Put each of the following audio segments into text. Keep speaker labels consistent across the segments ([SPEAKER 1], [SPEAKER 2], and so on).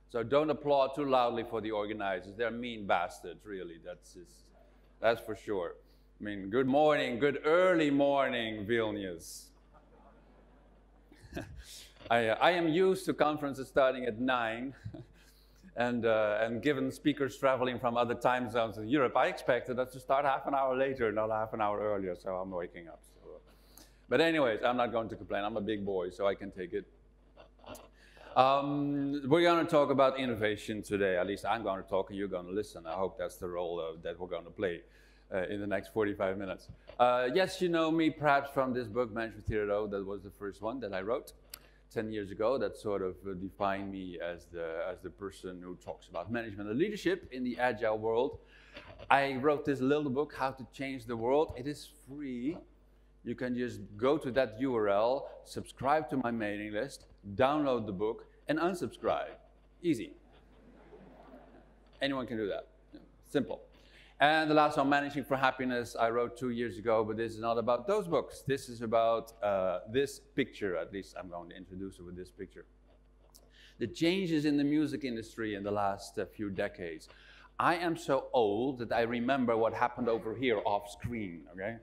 [SPEAKER 1] So don't applaud too loudly for the organizers. They're mean bastards, really. That's for sure. I mean, good morning, good early morning, Vilnius. I am used to conferences starting at 9. And given speakers traveling from other time zones in Europe, I expected us to start half an hour later, not half an hour earlier, so I'm waking up. So. But anyways, I'm not going to complain. I'm a big boy, so I can take it. We're going to talk about innovation today. At least I'm going to talk and you're going to listen. I hope that's the role that we're going to play in the next 45 minutes. Yes, you know me perhaps from this book, Management 3.0. That was the first one that I wrote 10 years ago. That sort of defined me as the person who talks about management and leadership in the Agile world. I wrote this little book, How to Change the World. It is free. You can just go to that URL, subscribe to my mailing list, download the book, and unsubscribe. Easy. Anyone can do that. Simple. And the last one, Managing for Happiness, I wrote 2 years ago, but this is not about those books. This is about this picture, at least I'm going to introduce it with this picture. The changes in the music industry in the last few decades. I am so old that I remember what happened over here off screen, okay?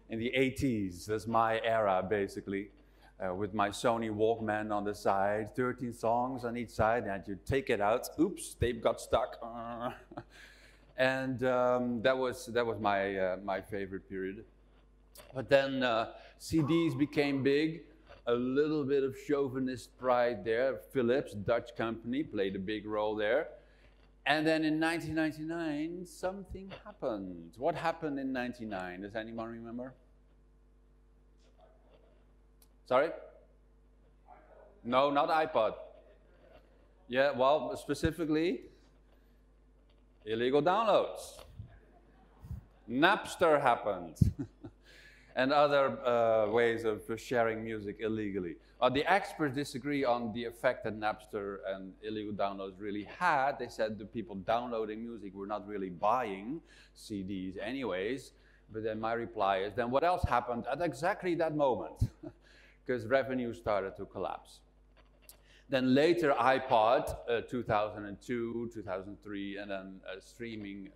[SPEAKER 1] In the 80s, that's my era, basically. With my Sony Walkman on the side, 13 songs on each side, and you take it out, oops, tape got stuck. And that was my favorite period. But then CDs became big, a little bit of chauvinist pride there. Philips, Dutch company, played a big role there. And then in 1999, something happened. What happened in 1999? Does anyone remember? Sorry? No, not iPod. Yeah, well, specifically, illegal downloads. Napster happened. And other ways of sharing music illegally. The experts disagree on the effect that Napster and illegal downloads really had. They said the people downloading music were not really buying CDs anyways. But then my reply is, then what else happened at exactly that moment? Because revenue started to collapse. Then later iPod, 2002, 2003, and then streaming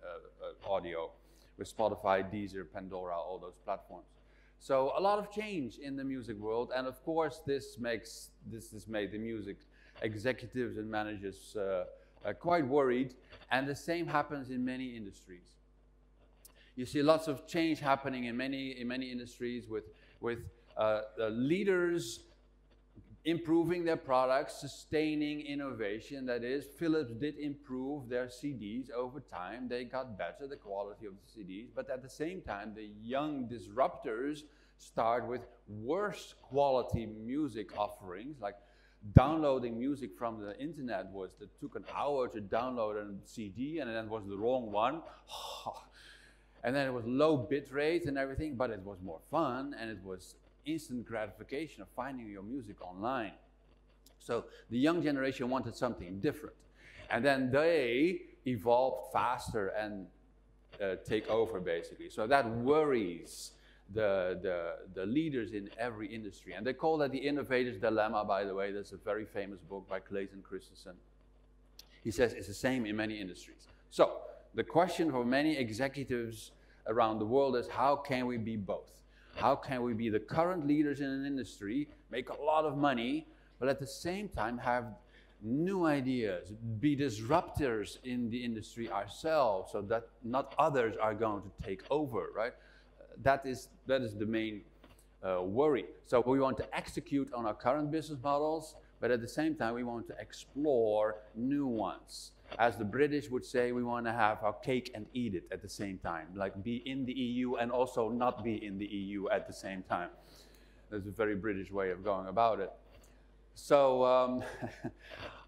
[SPEAKER 1] audio with Spotify, Deezer, Pandora, all those platforms. So a lot of change in the music world, and of course this has made the music executives and managers quite worried, and the same happens in many industries. You see lots of change happening in many industries with leaders improving their products, sustaining innovation. That is, Philips did improve their CDs over time. They got better, the quality of the CDs, but at the same time, the young disruptors start with worse quality music offerings, like downloading music from the internet took an hour to download a CD, and then it was the wrong one. And then it was low bit rate and everything, but it was more fun, and it was instant gratification of finding your music online. So the young generation wanted something different. And then they evolved faster and take over, basically. So that worries the leaders in every industry. And they call that the innovator's dilemma, by the way. That's a very famous book by Clayton Christensen. He says it's the same in many industries. So the question for many executives around the world is, how can we be both? How can we be the current leaders in an industry, make a lot of money, but at the same time have new ideas, be disruptors in the industry ourselves, so that not others are going to take over, right? That is the main worry. So we want to execute on our current business models, but at the same time we want to explore new ones. As the British would say, we want to have our cake and eat it at the same time, like be in the EU and also not be in the EU at the same time. That's a very British way of going about it. So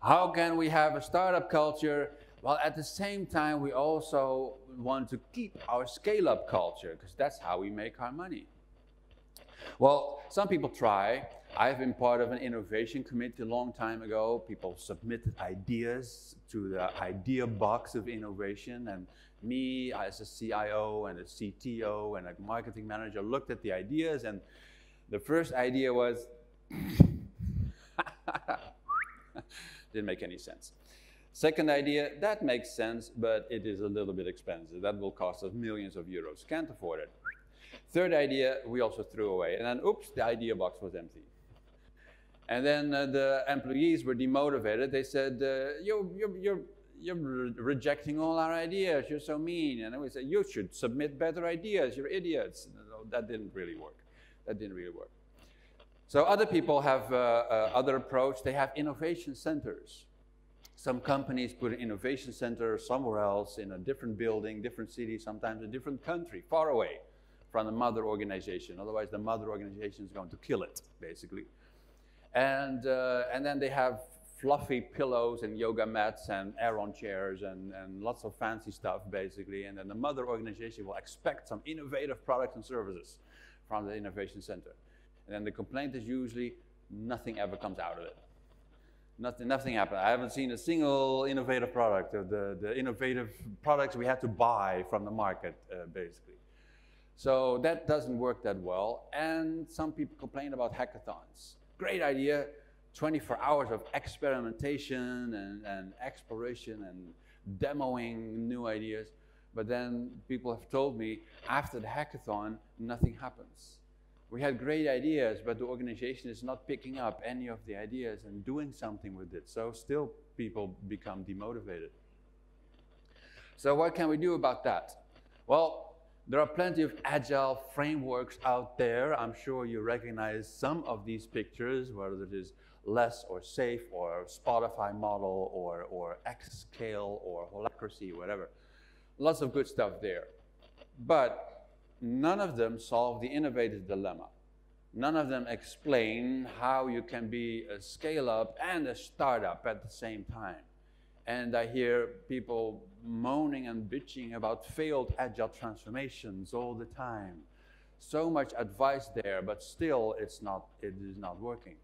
[SPEAKER 1] how can we have a startup culture? Well, at the same time, we also want to keep our scale-up culture, because that's how we make our money. Well, some people try. I've been part of an innovation committee a long time ago. People submitted ideas to the idea box of innovation, and me as a CIO and a CTO and a marketing manager looked at the ideas, and the first idea was Didn't make any sense. Second idea, that makes sense, but it is a little bit expensive. That will cost us millions of euros. Can't afford it. Third idea, we also threw away. And then, oops, the idea box was empty. And then the employees were demotivated. They said, you're rejecting all our ideas. You're so mean. And then we said, you should submit better ideas. You're idiots. No, that didn't really work. That didn't really work. So other people have other approach. They have innovation centers. Some companies put an innovation center somewhere else in a different building, different city, sometimes a different country, far away from the mother organization. Otherwise, the mother organization is going to kill it, basically. And then they have fluffy pillows and yoga mats and Aeron chairs and lots of fancy stuff, basically. And then the mother organization will expect some innovative products and services from the innovation center. And then the complaint is usually nothing ever comes out of it. Nothing happened. I haven't seen a single innovative product. The innovative products we had to buy from the market, basically. So that doesn't work that well. And some people complain about hackathons. Great idea, 24 hours of experimentation and exploration and demoing new ideas. But then people have told me, after the hackathon, nothing happens. We had great ideas, but the organization is not picking up any of the ideas and doing something with it. So still people become demotivated. So what can we do about that? Well, there are plenty of agile frameworks out there. I'm sure you recognize some of these pictures, whether it is less or safe or Spotify model or X scale or holacracy, whatever. Lots of good stuff there. But none of them solve the innovator's dilemma. None of them explain how you can be a scale-up and a startup at the same time. And I hear people moaning and bitching about failed agile transformations all the time. So much advice there, but still it is not working.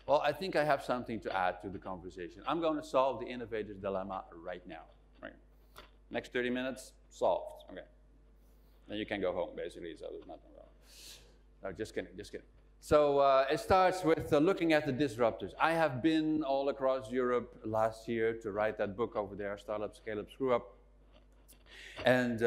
[SPEAKER 1] Well, I think I have something to add to the conversation. I'm going to solve the innovator's dilemma right now. Right? Next 30 minutes, solved. Okay. Then you can go home, basically, so there's nothing wrong. No, just kidding, just kidding. So it starts with looking at the disruptors. I have been all across Europe last year to write that book over there, Startup, Scale-Up, Screw-Up. And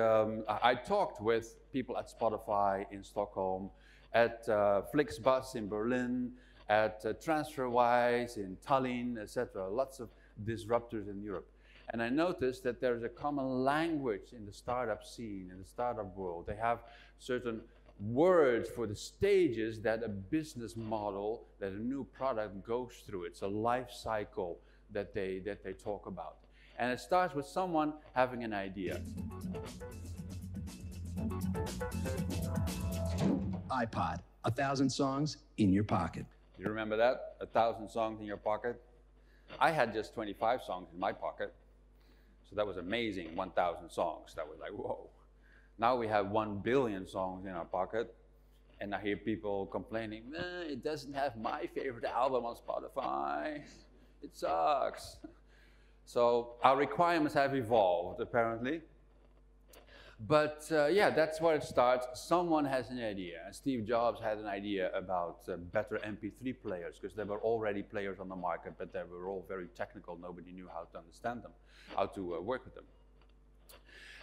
[SPEAKER 1] I talked with people at Spotify in Stockholm, at Flixbus in Berlin, at TransferWise in Tallinn, etc. Lots of disruptors in Europe. And I noticed that there's a common language in the startup scene, in the startup world. They have certain words for the stages that a business model, that a new product goes through. It's a life cycle that they talk about. And it starts with someone having an idea.
[SPEAKER 2] iPod, 1,000 songs in your pocket.
[SPEAKER 1] You remember that? 1,000 songs in your pocket? I had just 25 songs in my pocket. So that was amazing, 1,000 songs. That was like, whoa. Now we have 1 billion songs in our pocket. And I hear people complaining, it doesn't have my favorite album on Spotify. It sucks. So our requirements have evolved, apparently. But yeah, that's where it starts. Someone has an idea. And Steve Jobs had an idea about better MP3 players, because there were already players on the market, but they were all very technical. Nobody knew how to understand them, how to work with them.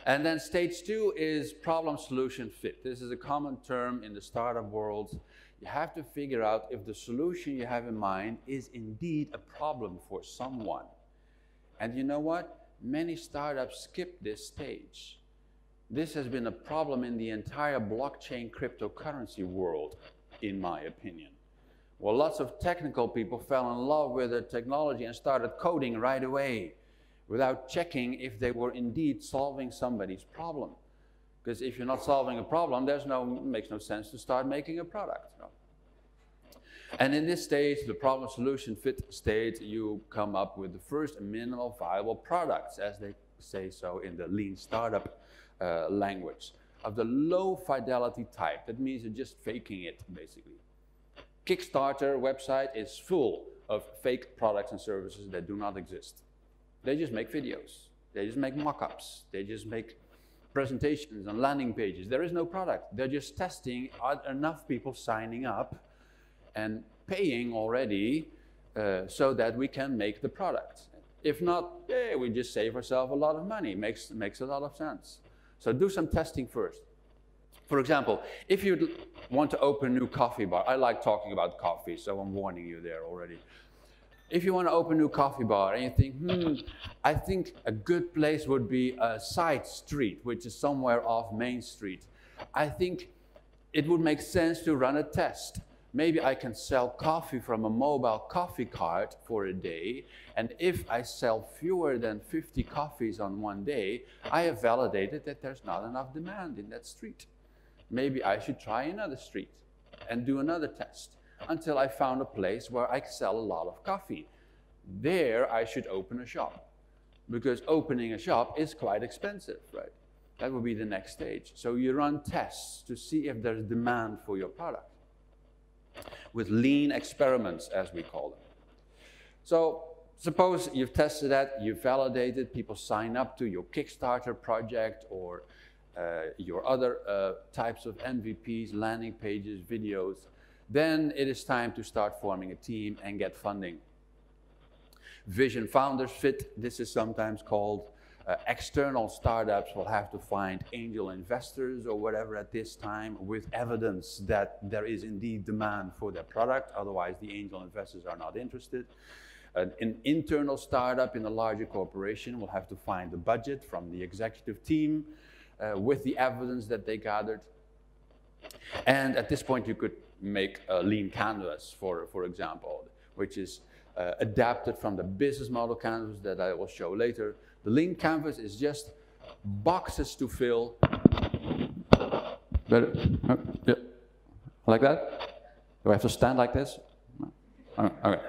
[SPEAKER 1] And then stage 2 is problem solution fit. This is a common term in the startup world. You have to figure out if the solution you have in mind is indeed a problem for someone. And you know what? Many startups skip this stage. This has been a problem in the entire blockchain cryptocurrency world, in my opinion. Well, lots of technical people fell in love with the technology and started coding right away without checking if they were indeed solving somebody's problem. Because if you're not solving a problem, it makes no sense to start making a product. No. And in this stage, the problem solution fit stage, you come up with the first minimal viable products, as they say so in the lean startup language, of the low fidelity type. That means you're just faking it, basically. Kickstarter website is full of fake products and services that do not exist. They just make videos. They just make mock-ups. They just make presentations and landing pages. There is no product. They're just testing, are enough people signing up and paying already so that we can make the product. If not, yeah, we just save ourselves a lot of money. Makes a lot of sense. So do some testing first. For example, if you want to open a new coffee bar, I like talking about coffee, so I'm warning you there already. If you want to open a new coffee bar and you think, I think a good place would be a side street, which is somewhere off Main Street. I think it would make sense to run a test. Maybe I can sell coffee from a mobile coffee cart for a day, and if I sell fewer than 50 coffees on one day, I have validated that there's not enough demand in that street. Maybe I should try another street and do another test until I found a place where I sell a lot of coffee. There I should open a shop, because opening a shop is quite expensive, right? That would be the next stage. So you run tests to see if there's demand for your product, with lean experiments, as we call them. So suppose you've tested that, you've validated, people sign up to your Kickstarter project or your other types of MVPs, landing pages, videos. Then it is time to start forming a team and get funding. Vision Founders Fit, this is sometimes called. External startups will have to find angel investors or whatever at this time with evidence that there is indeed demand for their product, otherwise the angel investors are not interested. An internal startup in a larger corporation will have to find the budget from the executive team with the evidence that they gathered. And at this point you could make a lean canvas, for example, which is adapted from the business model canvas that I will show later. The lean canvas is just boxes to fill. Better? Yeah. Like that? Do I have to stand like this? No. Okay.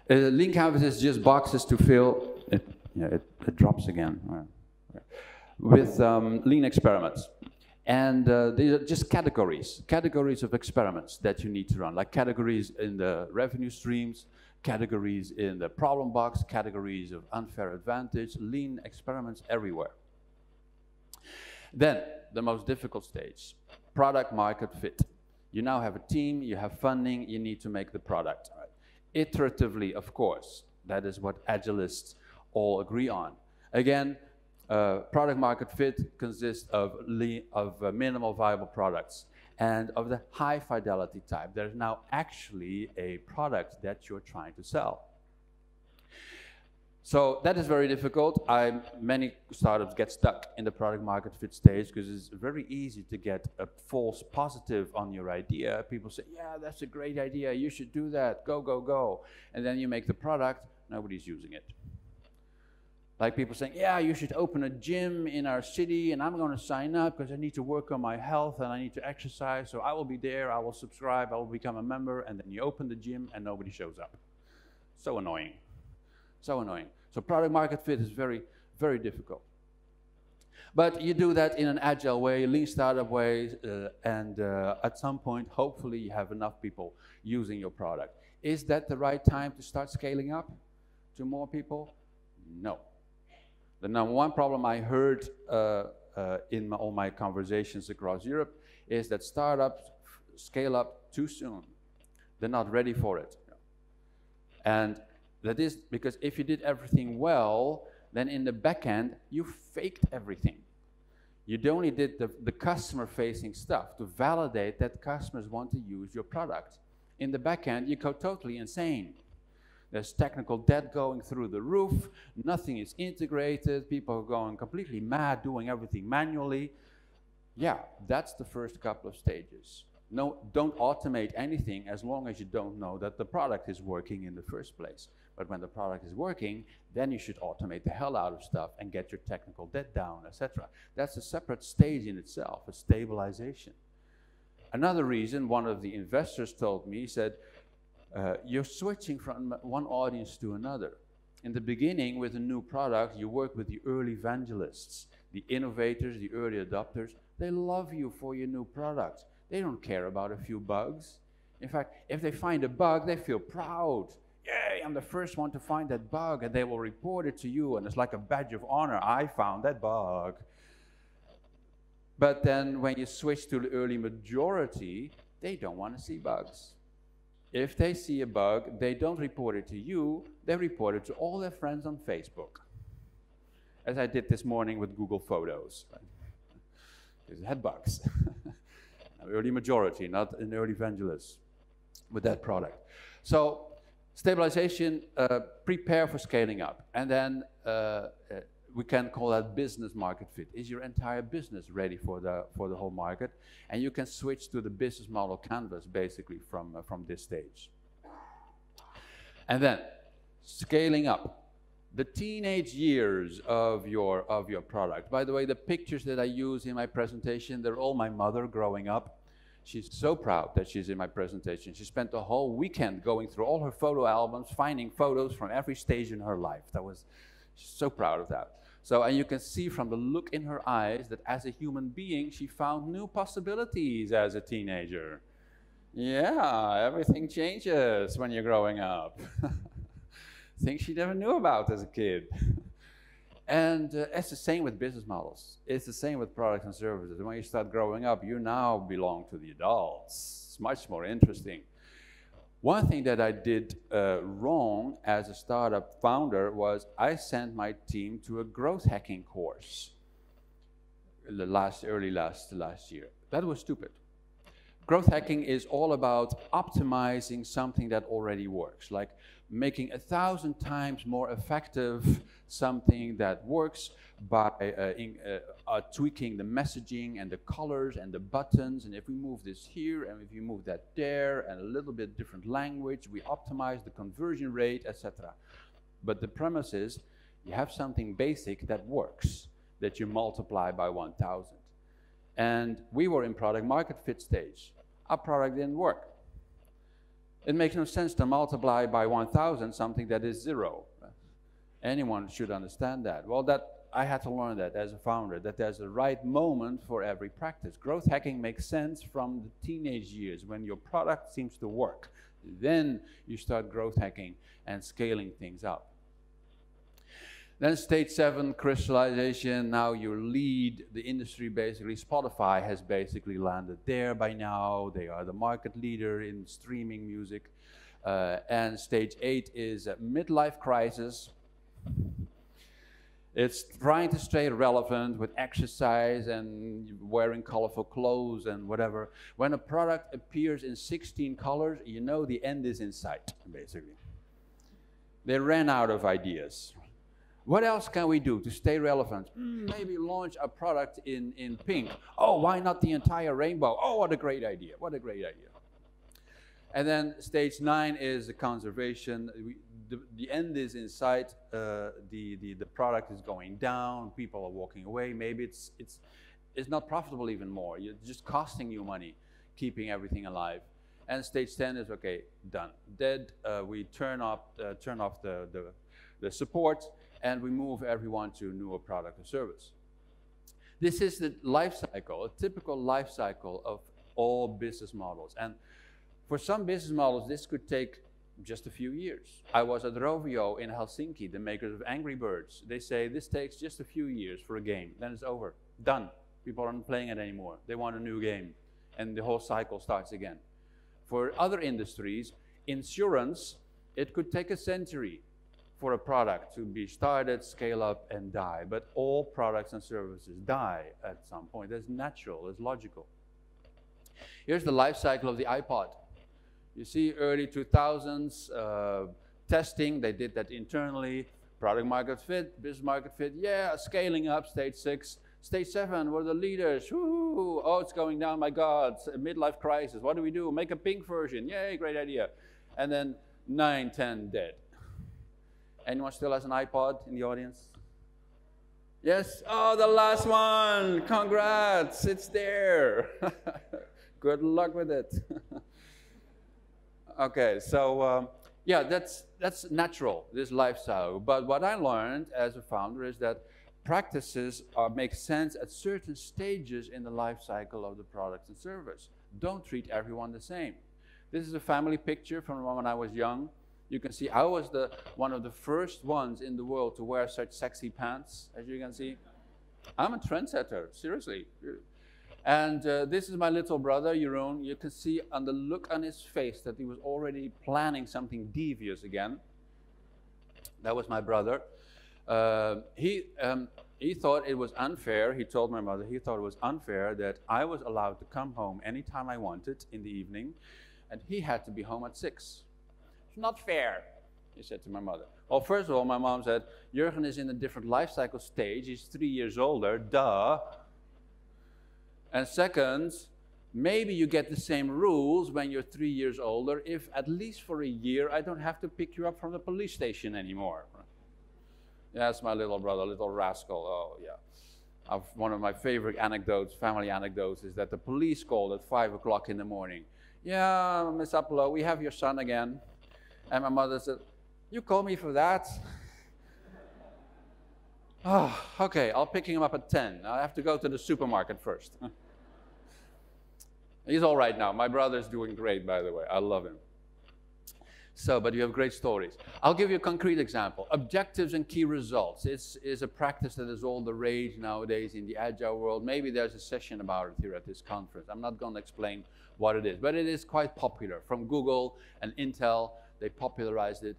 [SPEAKER 1] Lean canvas is just boxes to fill. It drops again. Okay. With lean experiments. And these are just categories of experiments that you need to run, like categories in the revenue streams, categories in the problem box, categories of unfair advantage, lean experiments everywhere. Then, the most difficult stage, product market fit. You now have a team, you have funding, you need to make the product. Right? Iteratively, of course, that is what Agilists all agree on. Again, product market fit consists of minimal viable products and of the high fidelity type. There's now actually a product that you're trying to sell. So that is very difficult. Many startups get stuck in the product market fit stage because it's very easy to get a false positive on your idea. People say, yeah, that's a great idea, you should do that, go, go, go. And then you make the product, nobody's using it. Like people saying, yeah, you should open a gym in our city and I'm going to sign up because I need to work on my health and I need to exercise, so I will be there, I will subscribe, I will become a member, and then you open the gym and nobody shows up. So annoying. So annoying. So product market fit is very, very difficult. But you do that in an agile way, lean startup way, and at some point, hopefully you have enough people using your product. Is that the right time to start scaling up to more people? No. The number one problem I heard in all my conversations across Europe is that startups scale up too soon. They're not ready for it. And that is because if you did everything well, then in the back end, you faked everything. You only did the customer-facing stuff to validate that customers want to use your product. In the back end, you go totally insane. There's technical debt going through the roof, nothing is integrated, people are going completely mad doing everything manually. Yeah, that's the first couple of stages. No, don't automate anything as long as you don't know that the product is working in the first place. But when the product is working, then you should automate the hell out of stuff and get your technical debt down, etc. That's a separate stage in itself, a stabilization. Another reason, one of the investors told me, he said, you're switching from one audience to another. In the beginning, with a new product, you work with the early evangelists, the innovators, the early adopters. They love you for your new product. They don't care about a few bugs. In fact, if they find a bug, they feel proud. Yay, I'm the first one to find that bug, and they will report it to you, and it's like a badge of honor. I found that bug. But then when you switch to the early majority, they don't want to see bugs. If they see a bug, they don't report it to you, they report it to all their friends on Facebook. As I did this morning with Google Photos. It had bugs. Early majority, not an early evangelist with that product. So stabilization, prepare for scaling up. And then we can call that business market fit. Is your entire business ready for the whole market? And you can switch to the business model canvas basically from this stage. And then scaling up. The teenage years of your product. By the way, the pictures that I use in my presentation, they're all my mother growing up. She's so proud that she's in my presentation. She spent the whole weekend going through all her photo albums, finding photos from every stage in her life. She's so proud of that. So, and you can see from the look in her eyes that as a human being, she found new possibilities as a teenager. Yeah, everything changes when you're growing up. Things she never knew about as a kid. And it's the same with business models. It's the same with products and services. When you start growing up, you now belong to the adults. It's much more interesting. One thing that I did wrong as a startup founder was I sent my team to a growth hacking course early last year. That was stupid. Growth hacking is all about optimizing something that already works, like making 1,000 times more effective something that works by tweaking the messaging and the colors and the buttons, and if we move this here and if you move that there and a little bit different language, we optimize the conversion rate, etc. But the premise is you have something basic that works, that you multiply by 1,000. And we were in product market fit stage. Our product didn't work. It makes no sense to multiply by 1,000 something that is 0. Anyone should understand that. Well, I had to learn that as a founder, that there's a right moment for every practice. Growth hacking makes sense from the teenage years when your product seems to work. Then you start growth hacking and scaling things up. Then stage 7, crystallization. Now you lead the industry basically. Spotify has basically landed there by now. They are the market leader in streaming music. And stage 8 is a midlife crisis. It's trying to stay relevant with exercise and wearing colorful clothes and whatever. When a product appears in 16 colors, you know the end is in sight, basically. They ran out of ideas. What else can we do to stay relevant? Maybe launch a product in pink. Oh, why not the entire rainbow? Oh, what a great idea. What a great idea. And then stage 9 is the conservation. The end is in sight. The product is going down. People are walking away. Maybe it's not profitable even more. It's just costing you money, keeping everything alive. And stage 10 is, okay, done. Dead. We turn off the support, and we move everyone to a newer product or service. This is the life cycle, a typical life cycle of all business models. And for some business models, this could take just a few years. I was at Rovio in Helsinki, the makers of Angry Birds. They say this takes just a few years for a game, then it's over, done. People aren't playing it anymore. They want a new game, and the whole cycle starts again. For other industries, insurance, it could take a century for a product to be started, scale up, and die. But all products and services die at some point. That's natural, it's logical. Here's the life cycle of the iPod. You see early 2000s testing, they did that internally. Product market fit, business market fit, yeah, scaling up, stage 6. Stage 7, we're the leaders, woo! Oh, it's going down, my God, it's a midlife crisis. What do we do? Make a pink version, yay, great idea. And then 9, 10, dead. Anyone still has an iPod in the audience? Yes? Oh, the last one! Congrats! It's there! Good luck with it. Okay, so yeah, that's natural, this lifestyle. But what I learned as a founder is that practices make sense at certain stages in the life cycle of the product and service. Don't treat everyone the same. This is a family picture from when I was young. You can see I was one of the first ones in the world to wear such sexy pants, as you can see. I'm a trendsetter, seriously. And this is my little brother, Jeroen. You can see on the look on his face that he was already planning something devious again. That was my brother. He thought it was unfair. He told my mother he thought it was unfair that I was allowed to come home anytime I wanted in the evening, and he had to be home at 6. It's not fair, he said to my mother. Well, first of all, my mom said, Jurgen is in a different life cycle stage. He's 3 years older, duh. And second, maybe you get the same rules when you're 3 years older if at least for a year I don't have to pick you up from the police station anymore. Yeah, that's my little brother, little rascal. Oh, yeah. One of my favorite anecdotes, family anecdotes, is that the police called at 5 o'clock in the morning. Yeah, Miss APPELO, we have your son again. And my mother said, you call me for that? Oh, okay, I'll pick him up at 10. I have to go to the supermarket first. He's all right now. My brother's doing great, by the way. I love him. So, but you have great stories. I'll give you a concrete example. Objectives and key results. It's a practice that is all the rage nowadays in the Agile world. Maybe there's a session about it here at this conference. I'm not going to explain what it is, but it is quite popular. From Google and Intel, they popularized it.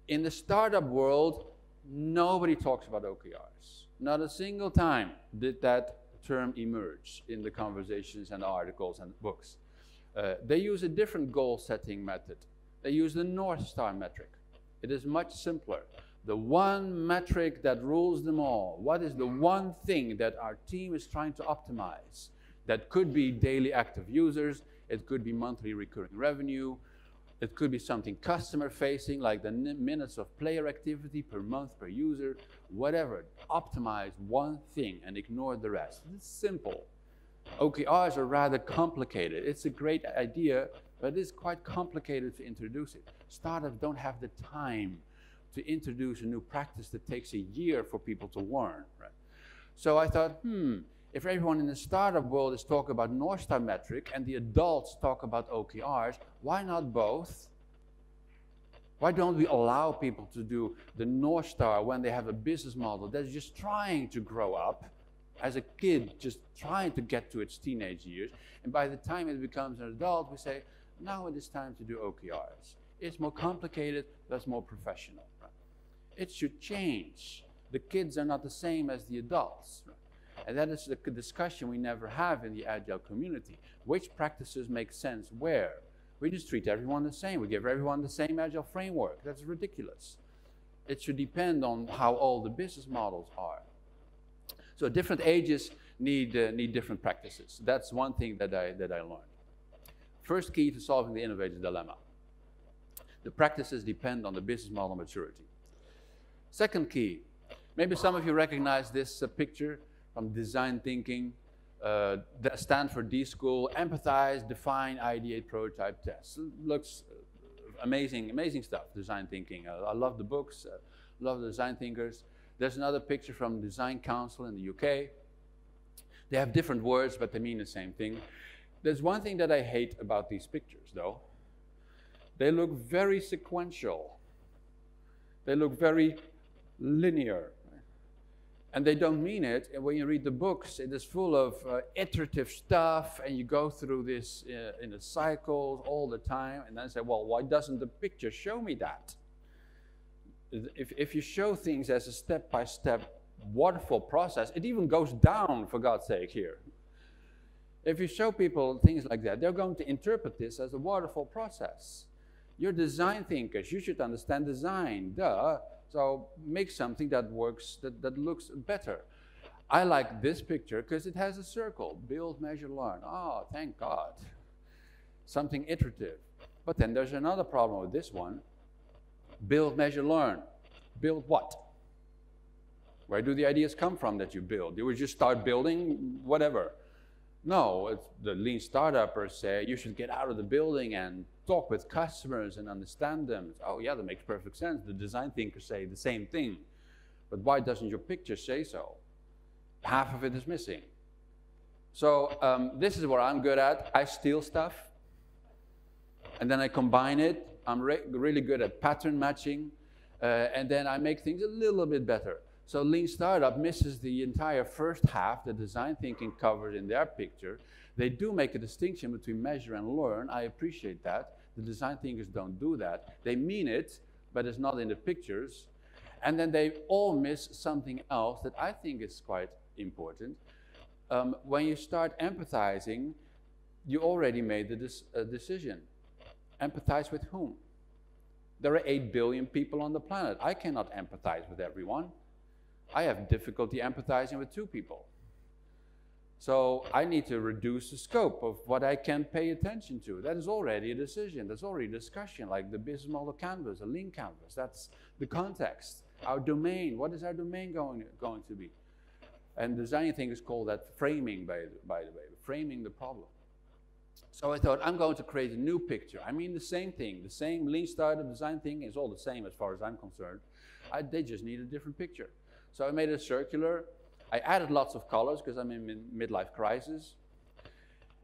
[SPEAKER 1] In the startup world, nobody talks about OKRs. Not a single time did that term emerge in the conversations and articles and books. They use a different goal-setting method. They use the North Star metric. It is much simpler. The one metric that rules them all. What is the one thing that our team is trying to optimize? That could be daily active users. It could be monthly recurring revenue. It could be something customer-facing, like the minutes of player activity per month per user, whatever. Optimize one thing and ignore the rest. It's simple. OKRs are rather complicated. It's a great idea, but it's quite complicated to introduce it. Startups don't have the time to introduce a new practice that takes a year for people to learn. Right? So I thought, if everyone in the startup world is talking about North Star metric and the adults talk about OKRs, why not both? Why don't we allow people to do the North Star when they have a business model that's just trying to grow up as a kid, just trying to get to its teenage years, and by the time it becomes an adult, we say, now it is time to do OKRs. It's more complicated, but it's more professional. Right? It should change. The kids are not the same as the adults. Right? And that is the discussion we never have in the Agile community. Which practices make sense where? We just treat everyone the same. We give everyone the same Agile framework. That's ridiculous. It should depend on how old the business models are. So different ages need different practices. That's one thing that I learned. First key to solving the innovator's dilemma. The practices depend on the business model maturity. Second key, maybe some of you recognize this picture from design thinking, the Stanford D School, empathize, define, ideate, prototype, test. Looks amazing, amazing stuff, design thinking. I love the books, love the design thinkers. There's another picture from Design Council in the UK. They have different words, but they mean the same thing. There's one thing that I hate about these pictures, though. They look very sequential. They look very linear. And they don't mean it. And when you read the books, it is full of iterative stuff, and you go through this in a cycle all the time, and then say, well, why doesn't the picture show me that? If you show things as a step-by-step waterfall process, it even goes down, for God's sake, here. If you show people things like that, they're going to interpret this as a waterfall process. You're design thinkers. You should understand design, duh. So make something that works, that looks better. I like this picture because it has a circle. Build, measure, learn. Oh, thank God. Something iterative. But then there's another problem with this one. Build, measure, learn. Build what? Where do the ideas come from that you build? You would just start building whatever. No, it's the lean startuppers say you should get out of the building and talk with customers and understand them. Oh yeah, that makes perfect sense. The design thinkers say the same thing. But why doesn't your picture say so? Half of it is missing. So this is what I'm good at. I steal stuff and then I combine it. I'm really good at pattern matching and then I make things a little bit better. So Lean Startup misses the entire first half that design thinking covered in their picture. They do make a distinction between measure and learn. I appreciate that. The design thinkers don't do that. They mean it, but it's not in the pictures. And then they all miss something else that I think is quite important. When you start empathizing, you already made the decision. Empathize with whom? There are 8 billion people on the planet. I cannot empathize with everyone. I have difficulty empathizing with 2 people. So I need to reduce the scope of what I can pay attention to. That is already a decision. That's already a discussion, like the business model canvas, a lean canvas. That's the context. Our domain, what is our domain going to be? And design thinkers call that framing, by the way, framing the problem. So I thought, I'm going to create a new picture. I mean, the same thing, the same Lean Startup design thinking is all the same as far as I'm concerned. They just need a different picture. So I made it circular. I added lots of colors because I'm in midlife crisis.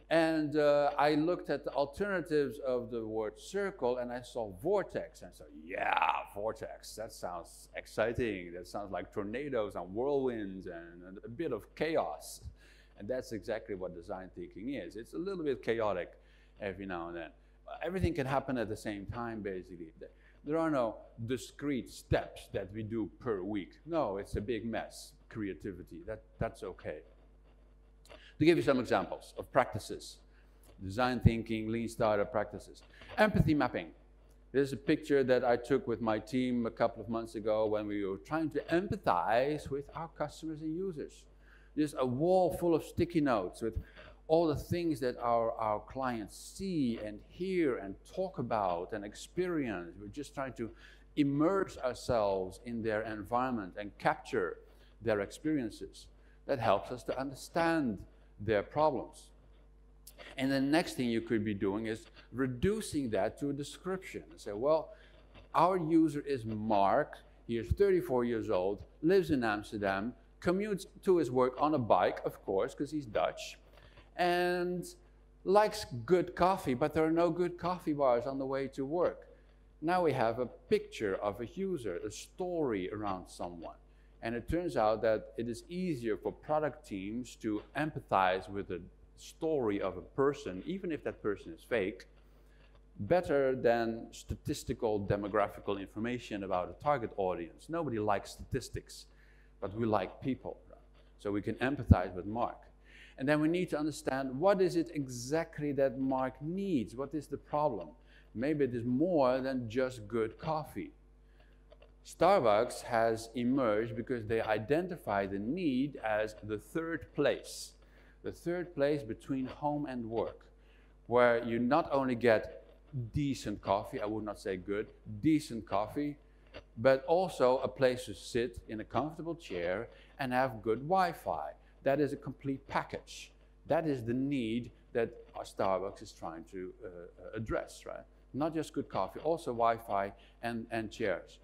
[SPEAKER 1] And I looked at the alternatives of the word circle and I saw vortex. And I said, yeah, vortex, that sounds exciting. That sounds like tornadoes and whirlwinds and a bit of chaos. And that's exactly what design thinking is. It's a little bit chaotic every now and then. Everything can happen at the same time, basically. There are no discrete steps that we do per week. No, it's a big mess, creativity. That's okay. To give you some examples of practices, design thinking, lean startup practices. Empathy mapping. This is a picture that I took with my team a couple of months ago when we were trying to empathize with our customers and users. There's a wall full of sticky notes with all the things that our clients see and hear and talk about and experience. We're just trying to immerse ourselves in their environment and capture their experiences. That helps us to understand their problems. And the next thing you could be doing is reducing that to a description. And say, well, our user is Mark. He is 34 years old, lives in Amsterdam, commutes to his work on a bike, of course, because he's Dutch, and likes good coffee, but there are no good coffee bars on the way to work. Now we have a picture of a user, a story around someone. And it turns out that it is easier for product teams to empathize with the story of a person, even if that person is fake, better than statistical demographical information about a target audience. Nobody likes statistics, but we like people. So we can empathize with Mark. And then we need to understand what is it exactly that Mark needs? What is the problem? Maybe it is more than just good coffee. Starbucks has emerged because they identify the need as the third place between home and work, where you not only get decent coffee, I would not say good, decent coffee, but also a place to sit in a comfortable chair and have good Wi-Fi. That is a complete package. That is the need that Starbucks is trying to address, right? Not just good coffee, also Wi-Fi and chairs.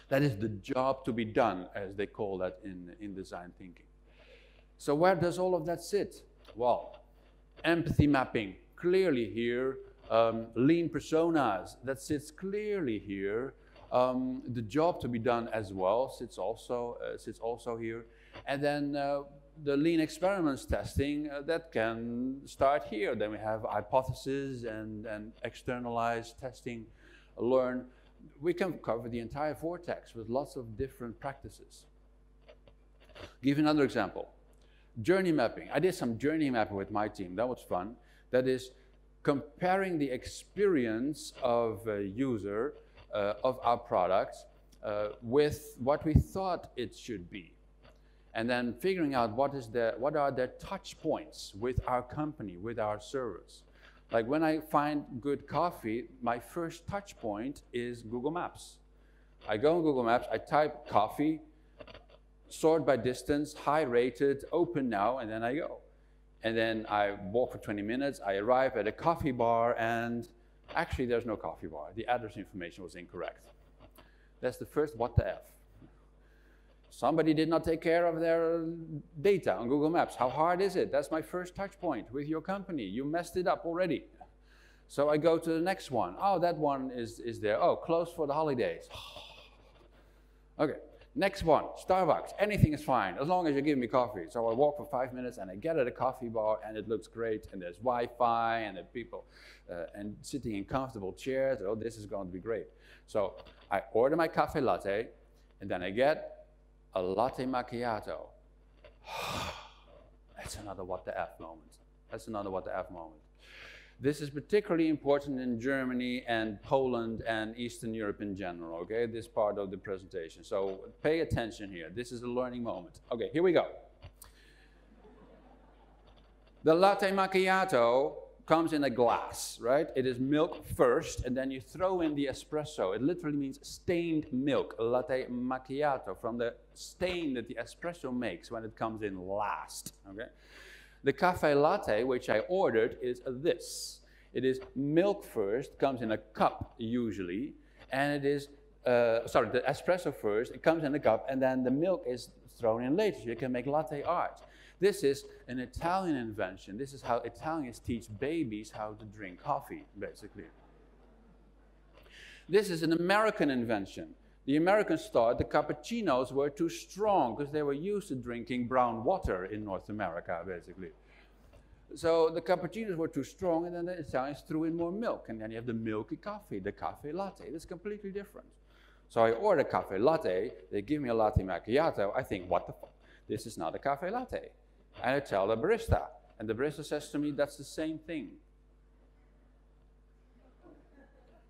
[SPEAKER 1] That is the job to be done, as they call that in design thinking. So where does all of that sit? Well, empathy mapping, clearly here. Lean personas, that sits clearly here. The job to be done as well sits also here. And then the lean experiments testing, that can start here. Then we have hypothesis and externalized testing, learn. We can cover the entire vortex with lots of different practices. Give another example. Journey mapping. I did some journey mapping with my team. That was fun. That is comparing the experience of a user of our products with what we thought it should be. And then figuring out what are their touch points with our company, with our service. Like when I find good coffee, my first touch point is Google Maps. I go on Google Maps, I type coffee, sort by distance, high rated, open now, and then I go. And then I walk for 20 minutes, I arrive at a coffee bar, and actually there's no coffee bar. The address information was incorrect. That's the first what the F. Somebody did not take care of their data on Google Maps. How hard is it? That's my first touch point with your company. You messed it up already. So I go to the next one. Oh, that one is there. Oh, closed for the holidays. Okay, Next one, Starbucks. Anything is fine, as long as you give me coffee. So I walk for 5 minutes and I get at a coffee bar and it looks great and there's Wi-Fi and there are people and sitting in comfortable chairs. Oh, this is going to be great. So I order my cafe latte and then I get a latte macchiato. That's another what the F moment. That's another what the F moment. This is particularly important in Germany and Poland and Eastern Europe in general, okay? This part of the presentation. So pay attention here. This is a learning moment. Okay, here we go. The latte macchiato comes in a glass, right? It is milk first, and then you throw in the espresso. It literally means stained milk, a latte macchiato, from the stain that the espresso makes when it comes in last, okay? The cafe latte, which I ordered, is this. It is milk first, comes in a cup usually, and it is, sorry, the espresso first, it comes in a cup, and then the milk is thrown in later, so you can make latte art. This is an Italian invention. This is how Italians teach babies how to drink coffee, basically. This is an American invention. The Americans thought the cappuccinos were too strong because they were used to drinking brown water in North America, basically. So the cappuccinos were too strong, and then the Italians threw in more milk, and then you have the milky coffee, the cafe latte. It's completely different. So I order a cafe latte, they give me a latte macchiato, I think, what the fuck? This is not a cafe latte. And I tell the barista, and the barista says to me, that's the same thing.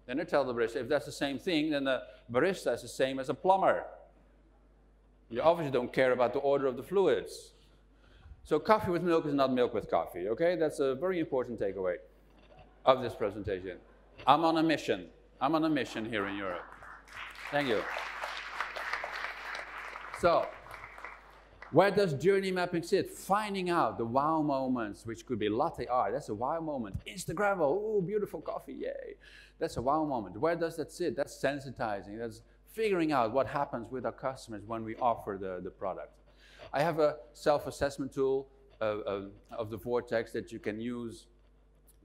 [SPEAKER 1] Then I tell the barista, if that's the same thing, then the barista is the same as a plumber. You obviously don't care about the order of the fluids. So coffee with milk is not milk with coffee, okay? That's a very important takeaway of this presentation. I'm on a mission. I'm on a mission here in Europe. Thank you. So, where does journey mapping sit? Finding out the wow moments, which could be latte art, that's a wow moment. Instagramable, ooh, beautiful coffee, yay. That's a wow moment. Where does that sit? That's sensitizing. That's figuring out what happens with our customers when we offer the product. I have a self-assessment tool of the Vortex that you can use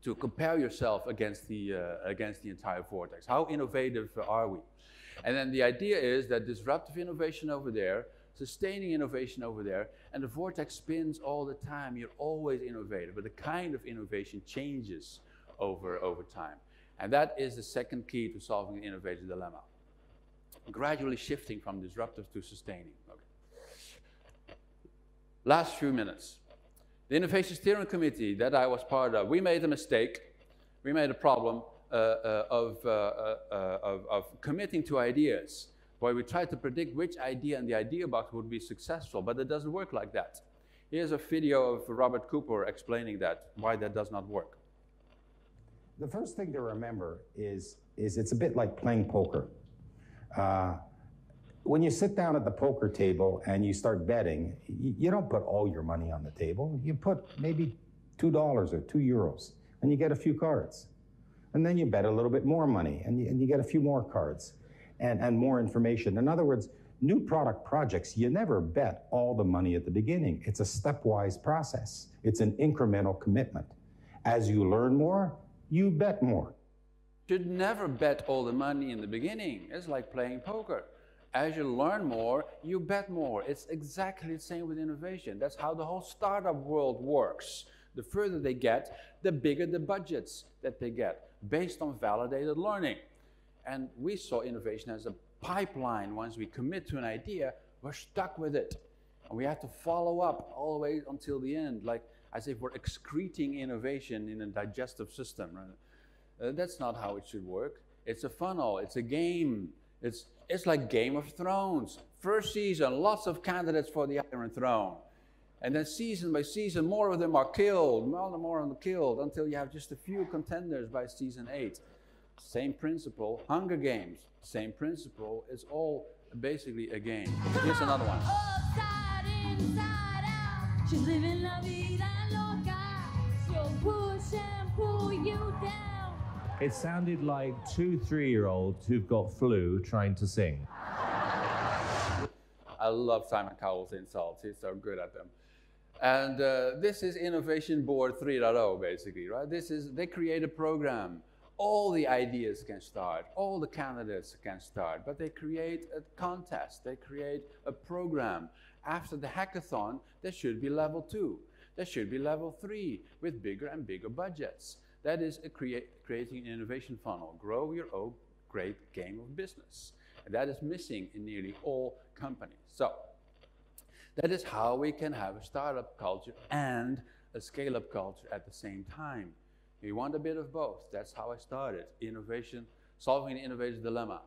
[SPEAKER 1] to compare yourself against the entire Vortex. How innovative are we? And then the idea is that disruptive innovation over there, sustaining innovation over there, and the Vortex spins all the time. You're always innovative, but the kind of innovation changes over time. And that is the second key to solving the innovator dilemma. Gradually shifting from disruptive to sustaining. Okay. Last few minutes. The Innovation Steering Committee that I was part of, we made a mistake. We made a problem of committing to ideas, where we tried to predict which idea in the idea box would be successful, but it doesn't work like that. Here's a video of Robert Cooper explaining that, why that does not work.
[SPEAKER 3] The first thing to remember is it's a bit like playing poker. When you sit down at the poker table and you start betting, you don't put all your money on the table. You put maybe $2 or €2, and you get a few cards. And then you bet a little bit more money, and you get a few more cards and more information. In other words, new product projects, you never bet all the money at the beginning. It's a stepwise process. It's an incremental commitment. As you learn more, you bet more.
[SPEAKER 1] You should never bet all the money in the beginning. It's like playing poker. As you learn more, you bet more. It's exactly the same with innovation. That's how the whole startup world works. The further they get, the bigger the budgets that they get, based on validated learning. And we saw innovation as a pipeline. Once we commit to an idea, we're stuck with it. And we have to follow up all the way until the end, like as if we're excreting innovation in a digestive system. That's not how it should work. It's a funnel, it's a game. It's like Game of Thrones. First season, lots of candidates for the Iron Throne. And then season by season, more of them are killed, more and more of them killed, until you have just a few contenders by season 8. Same principle. Hunger Games, same principle. It's all basically a game. Here's another one.
[SPEAKER 4] Upside, inside out. She's living la vida loca. She'll push and pull you down.
[SPEAKER 5] It sounded like 2 3-year-olds who've got flu trying to sing.
[SPEAKER 1] I love Simon Cowell's insults. He's so good at them. And this is Innovation Board 3.0, basically, right? They create a program. all the ideas can start, all the candidates can start, but they create a contest, they create a program. After the hackathon, there should be level 2, there should be level 3 with bigger and bigger budgets. That is creating an innovation funnel. Grow your own great game of business. And that is missing in nearly all companies. So that is how we can have a startup culture and a scale-up culture at the same time. We want a bit of both. That's how I started. Innovation, solving the innovator's dilemma.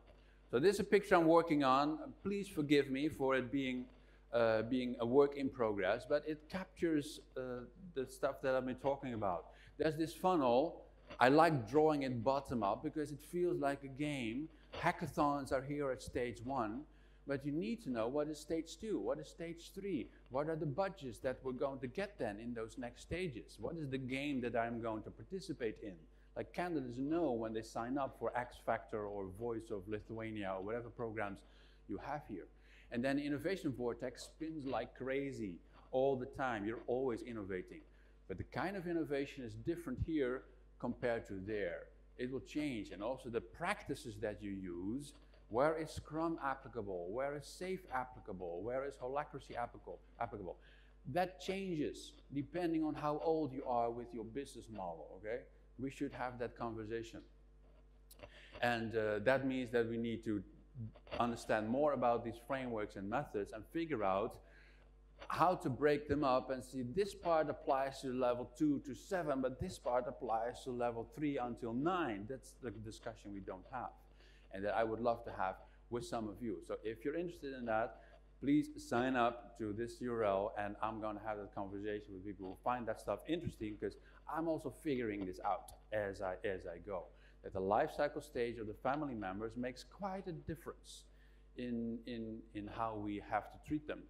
[SPEAKER 1] So this is a picture I'm working on. Please forgive me for it being a work in progress, but it captures the stuff that I've been talking about. There's this funnel. I like drawing it bottom up because it feels like a game. Hackathons are here at stage 1, but you need to know what is stage 2, what is stage 3, what are the budgets that we're going to get then in those next stages, what is the game that I'm going to participate in. Like candidates know when they sign up for X Factor or Voice of Lithuania or whatever programs you have here. And then the innovation vortex spins like crazy all the time. You're always innovating. But the kind of innovation is different here compared to there. It will change. And also the practices that you use. Where is Scrum applicable? Where is SAFe applicable? Where is Holacracy applicable? That changes depending on how old you are with your business model, okay? We should have that conversation. And that means that we need to understand more about these frameworks and methods and figure out how to break them up and see this part applies to level 2 to 7, but this part applies to level 3 until 9. That's the discussion we don't have, and that I would love to have with some of you. So if you're interested in that, please sign up to this URL, and I'm going to have a conversation with people who find that stuff interesting, because I'm also figuring this out as I go. That the life cycle stage of the family members makes quite a difference in how we have to treat them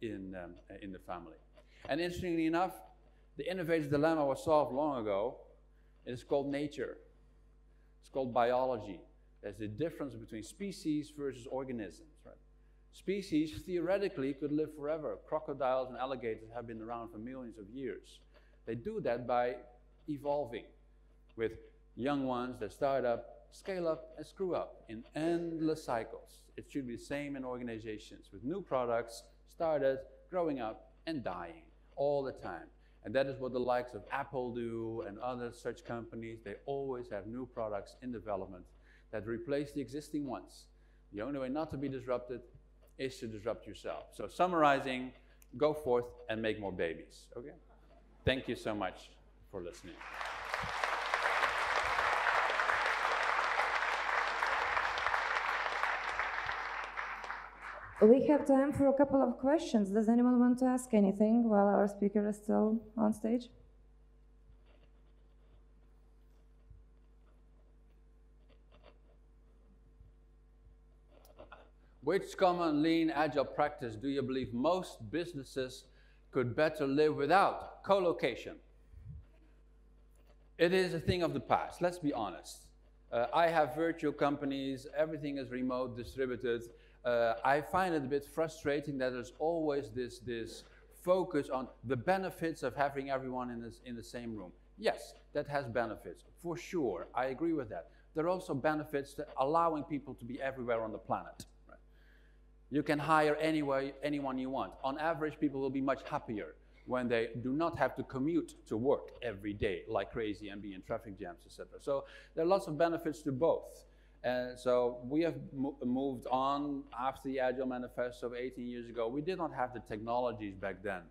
[SPEAKER 1] in the family. And interestingly enough, the innovator's dilemma was solved long ago. It is called nature. It's called biology. There's the difference between species versus organisms, right? Species theoretically could live forever. Crocodiles and alligators have been around for millions of years. They do that by evolving with young ones that start up, scale up, and screw up in endless cycles. It should be the same in organizations with new products started, growing up, and dying all the time. And that is what the likes of Apple do and other such companies. They always have new products in development that replace the existing ones. The only way not to be disrupted is to disrupt yourself. So summarizing, go forth and make more babies, okay? Thank you so much for listening.
[SPEAKER 6] We have time for a couple of questions. Does anyone want to ask anything while our speaker is still on stage?
[SPEAKER 1] Which common lean agile practice do you believe most businesses could better live without? Co-location. It is a thing of the past, let's be honest. I have virtual companies, everything is remote, distributed. I find it a bit frustrating that there's always this focus on the benefits of having everyone in the same room. Yes, that has benefits, for sure. I agree with that. There are also benefits to allowing people to be everywhere on the planet. Right? You can hire anyone you want. On average, people will be much happier when they do not have to commute to work every day like crazy and be in traffic jams, etc. So there are lots of benefits to both. So we have moved on after the Agile Manifesto 18 years ago. We did not have the technologies back then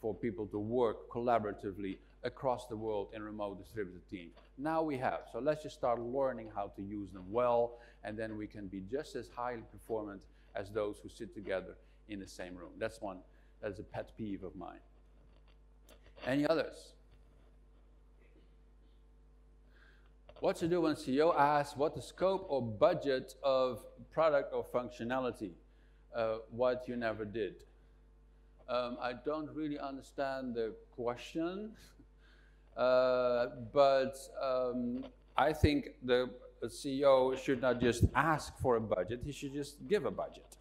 [SPEAKER 1] for people to work collaboratively across the world in remote distributed teams. Now we have. So let's just start learning how to use them well, and then we can be just as highly performant as those who sit together in the same room. That's a pet peeve of mine. Any others? What to do when CEO asks what the scope or budget of product or functionality, what you never did. I don't really understand the question, but I think the CEO should not just ask for a budget, he should just give a budget.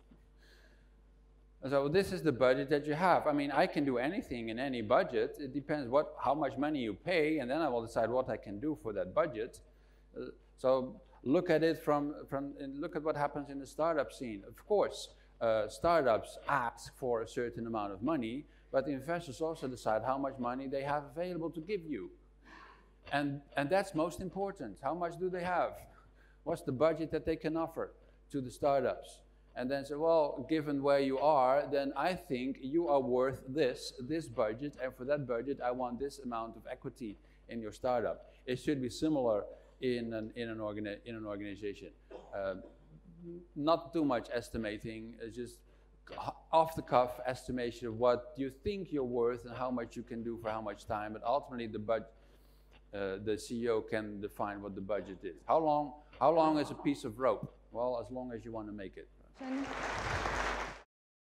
[SPEAKER 1] So this is the budget that you have. I mean, I can do anything in any budget. It depends how much money you pay, and then I will decide what I can do for that budget. So look at it and look at what happens in the startup scene. Of course, startups ask for a certain amount of money, but investors also decide how much money they have available to give you. And that's most important. How much do they have? What's the budget that they can offer to the startups? And then say, well, given where you are, then I think you are worth this budget, and for that budget, I want this amount of equity in your startup. It should be similar in an organization. Not too much estimating, just off-the-cuff estimation of what you think you're worth and how much you can do for how much time, but ultimately the CEO can define what the budget is. How long is a piece of rope? Well, as long as you want to make it.